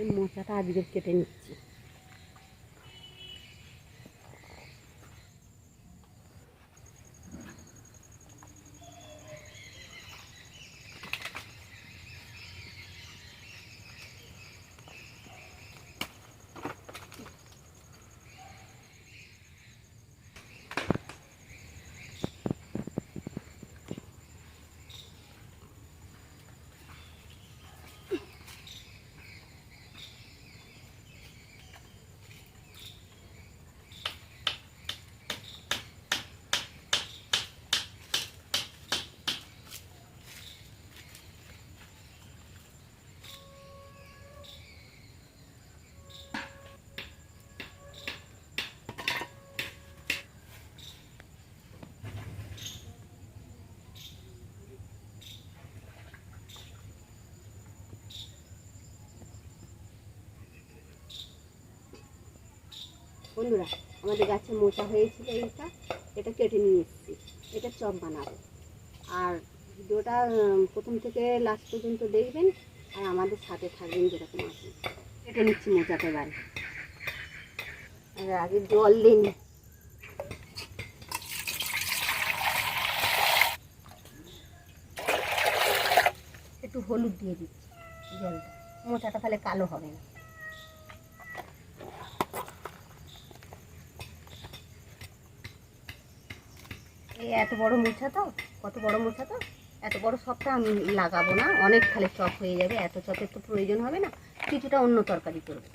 এই মোচাটা আজকে কেটে নিচ্ছি। বন্ধুরা, আমাদের গাছে মোচা হয়েছিল, এটা কেটে নিয়ে এসেছি। এটা চপ বানাবো। আর ভিডিওটা প্রথম থেকে লাস্ট পর্যন্ত দেখবেন আর আমাদের সাথে থাকবেন যেরকম আছে। কেটে নিচ্ছি মোচাটা এবার। আগে জল দিন, একটু হলুদ দিয়ে দিচ্ছি জলটা, মোচাটা তাহলে কালো হবে না। এই এত বড় মোচা তো, কত বড় মোচা তো, এত বড় সবটা আমি লাগাবো না, অনেক খালি চপ হয়ে যাবে, এত চপের তো প্রয়োজন হবে না, কিছুটা অন্য তরকারি করবো।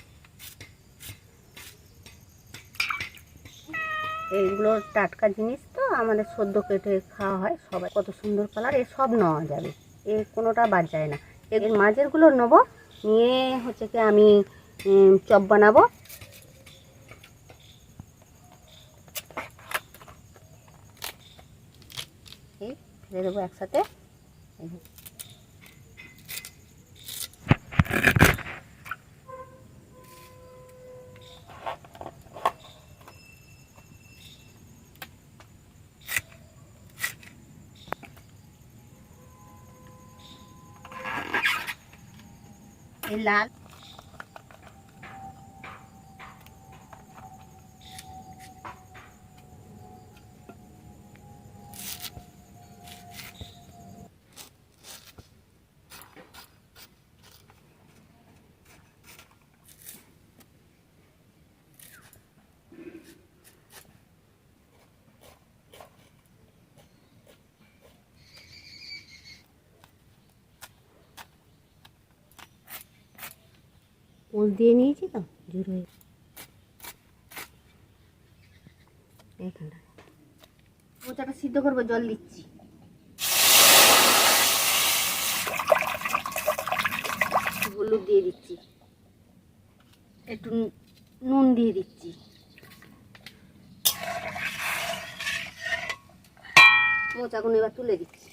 এইগুলো টাটকা জিনিস তো, আমাদের সদ্য কেটে খাওয়া হয় সবাই। কত সুন্দর কালার, এ সব নেওয়া যাবে, এর কোনোটা বাদ যায় না। এর মাঝেরগুলো নেবো, নিয়ে হচ্ছে কি আমি চপ বানাবো। এই ফেলে দেবো একসাথে। এই লাল পোঁচ দিয়ে নিয়েছি তো, জোর হয়ে এইখানটা। মোচাটা সিদ্ধ করবো, জল দিচ্ছি। হলুদ দিয়ে দিচ্ছি, একটু নুন দিয়ে দিচ্ছি। মোচাগুলো এবার তুলে দিচ্ছি।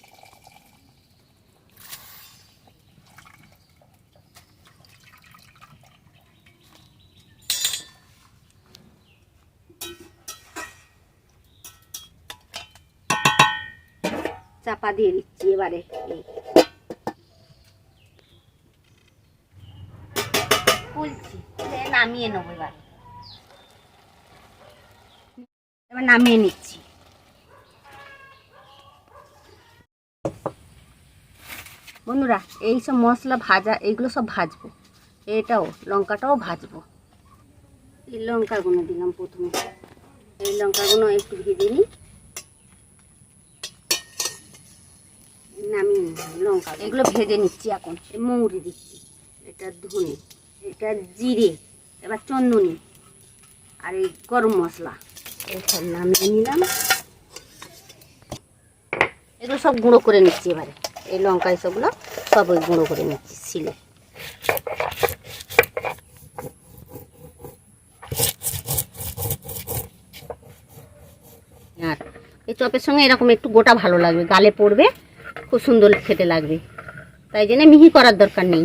চাপা দিয়ে দিচ্ছি এবারে। খুলছি, নামিয়ে নেবো এবার। এবার নামিয়ে নিচ্ছি। বন্ধুরা, এই সব মশলা ভাজা, এইগুলো সব ভাজবো। এটাও লঙ্কাটাও ভাজবো। এই লঙ্কাগুলো দিলাম প্রথমে, এই লঙ্কাগুলো একটু ভেজে নিই, নামিয়ে নিলাম লঙ্কা। এগুলো ভেজে নিচ্ছি এখন। মৌরি দিচ্ছি, এটা ধনে, এটা জিরে, এবার চন্দনী আর এই গরম মশলা, এসব নামিয়ে নিলাম। এগুলো সব গুঁড়ো করে নিচ্ছি এবারে। এই লঙ্কা এসবগুলো সব ওই গুঁড়ো করে নিচ্ছি শিলে। আর এই চপের সঙ্গে এরকম একটু গোটা ভালো লাগবে, গালে পড়বে, খুব সুন্দর খেতে লাগবে, তাই জন্য মিহি করার দরকার নেই।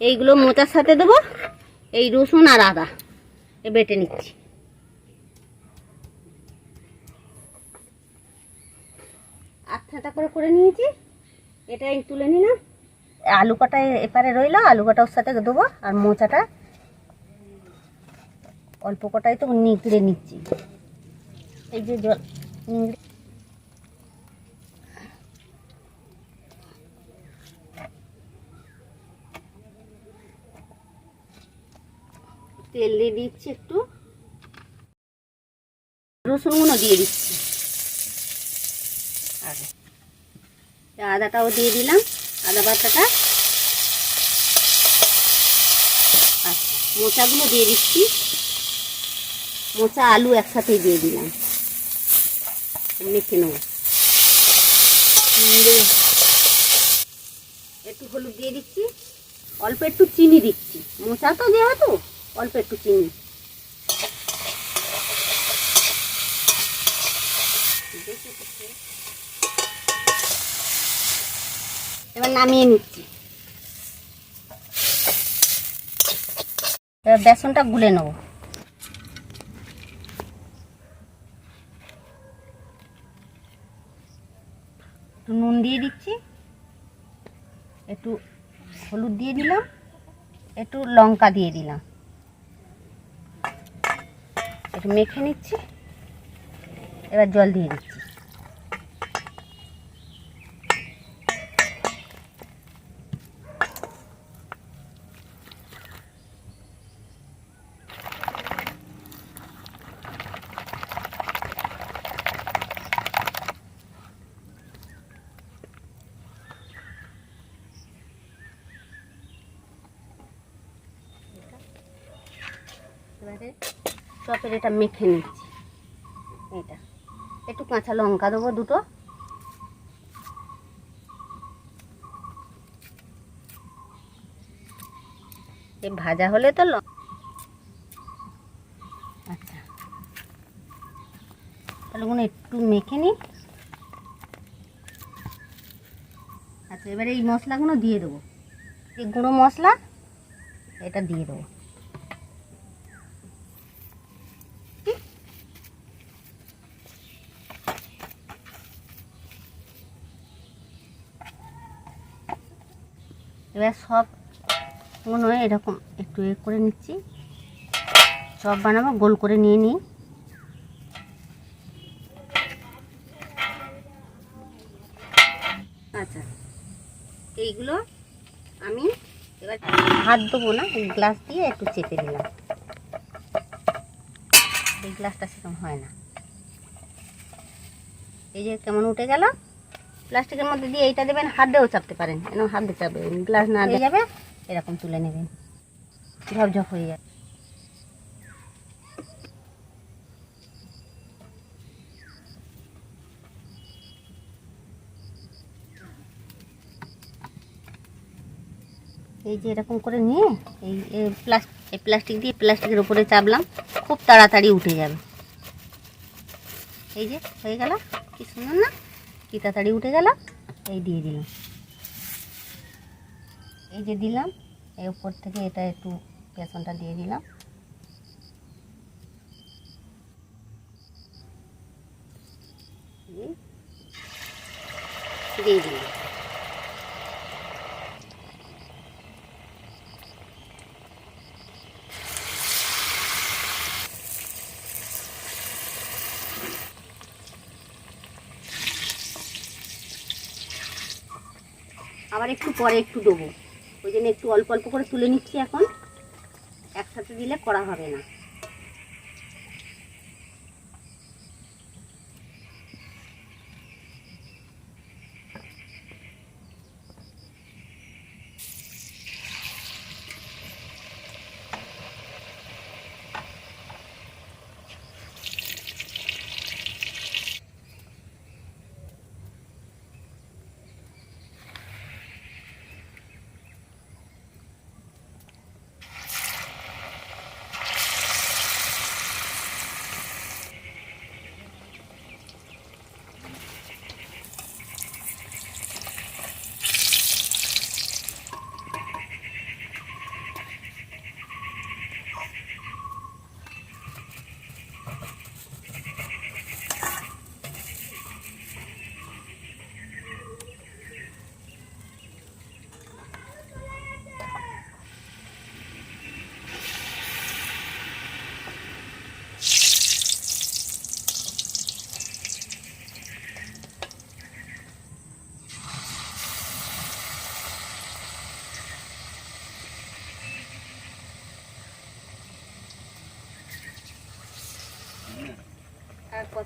এইগুলো মোচার সাথে দেবো, এই রসুন আর আদা বেটে নিচ্ছি। আটটা করে নিয়েছি, এটাই তুলে নিলাম। আলু কটা এপারে রইলো, আলু কটা ওর সাথে দেবো, আর মোচাটা অল্প কটাই তো নিংড়ে নিচ্ছি। এই যে জল নিংড়ে তেল দিয়ে দিচ্ছি, একটু রসুনগুলো দিয়ে দিচ্ছি, আদাটাও দিয়ে দিলাম, আদা বাটাটা। আচ্ছা, মোচাগুলো দিয়ে দিচ্ছি, মোচা আলু একসাথে দিয়ে দিলাম, মেখে নেব। একটু হলুদ দিয়ে দিচ্ছি, অল্প একটু চিনি দিচ্ছি, মোচা তো যেহেতু অল্প একটু চিনি। এবার নামিয়ে নিচ্ছি। এবার বেসনটা গুলে নেব। একটু নুন দিয়ে দিচ্ছি, একটু হলুদ দিয়ে দিলাম, একটু লঙ্কা দিয়ে দিলাম, একটু মেখে নিচ্ছি। এবার জল দিয়ে দিচ্ছি। এবারে চপের এটা মেখে নিচ্ছি। এটা একটু কাঁচা লঙ্কা দেবো, দুটো। এই ভাজা হলে তো আচ্ছা, তাহলে কোনো একটু মেখে নিই। আচ্ছা, এবারে এই মশলাগুলো দিয়ে দেবো, এই গুঁড়ো মশলা এটা দিয়ে দেবো। এবার সবগুলো এরকম একটু করে নিচ্ছি, চপ বানাবো, গোল করে নিয়ে নিই। আচ্ছা, এইগুলো আমি এবার হাত দেবো না, এই গ্লাস দিয়ে একটু চেপে দিলাম। এই গ্লাসটা সেরকম হয় না। এই যে কেমন উঠে গেল। প্লাস্টিকের মধ্যে দিয়ে এইটা দেবেন, হাত দিয়েও চাপতে পারেন, এরকম হাত দিয়ে চাপবেন, গ্লাস না দিয়ে যাবে, এরকম তুলে নেবেন, ঝপঝপ হয়ে যাবে। এই যে এরকম করে নিয়ে এই প্লাস্টিক দিয়ে প্লাস্টিকের উপরে চাপলাম, খুব তাড়াতাড়ি উঠে যাবে। এই যে হয়ে গেল, কি সুন্দর না, কি তাড়াতাড়ি উঠে গেল। এই দিয়ে দিলাম, এই যে দিলাম, এর উপর থেকে এটা একটু বেসনটা দিয়ে দিলাম। দিয়ে দিলাম। আবার একটু পরে একটু দেবো, ওই জন্য একটু অল্প অল্প করে তুলে নিচ্ছি। এখন একসাথে দিলে করা হবে না।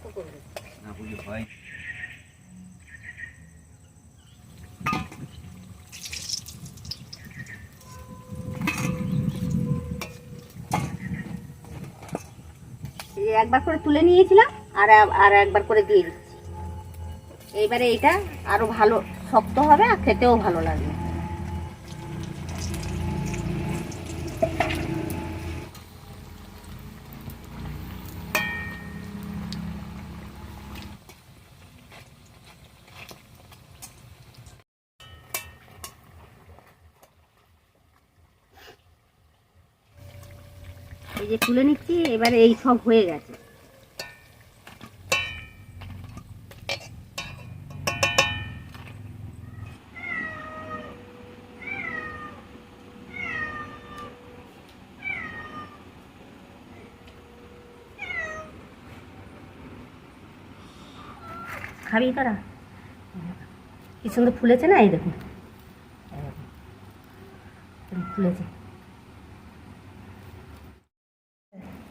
কত করবে না বুঝে হয়। এই একবার করে তুলে নিয়েছিলাম, আর আর একবার করে দিয়ে দিচ্ছি। এইবারে এটা আরো ভালো শক্ত হবে আর খেতেও ভালো লাগবে। এই যে তুলে নিচ্ছি, এবারে এই সব হয়ে গেছে। খাবি তোরা? কি সুন্দর ফুলেছে না, এই দেখুন ফুলেছে,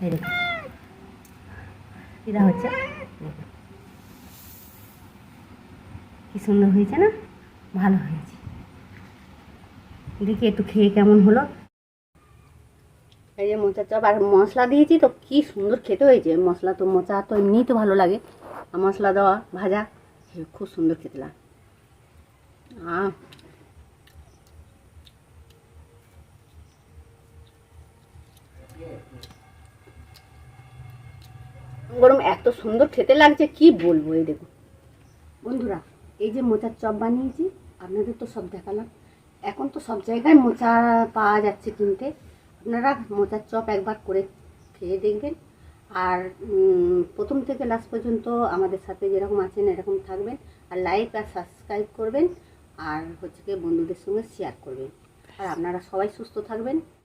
এই দেখুন এটা হচ্ছে, কি সুন্দর হয়েছে না, ভালো হয়েছে। দেখি একটু খেয়ে কেমন হলো। এই যে মোচার চপ আর মশলা দিয়েছি তো কি সুন্দর খেতে হয়েছে। মশলা তো মোচা তো এমনিই তো ভালো লাগে, আর মশলা দেওয়া ভাজা খুব সুন্দর খেতে লাগে। গরম এত সুন্দর খেতে লাগছে কি বলবো। এই দেখুন বন্ধুরা, এই যে মোচার চপ বানিয়েছি, আপনাদের তো সব দেখালাম। এখন তো সব জায়গায় মোচা পাওয়া যাচ্ছে কিনতে। আপনারা মোচার চপ একবার করে খেয়ে দেখবেন, আর প্রথম থেকে লাস্ট পর্যন্ত আমাদের সাথে যেরকম আছেন এরকম থাকবেন, আর লাইক আর সাবস্ক্রাইব করবেন, আর হচ্ছে কি বন্ধুদের সঙ্গে শেয়ার করবেন। আর আপনারা সবাই সুস্থ থাকবেন।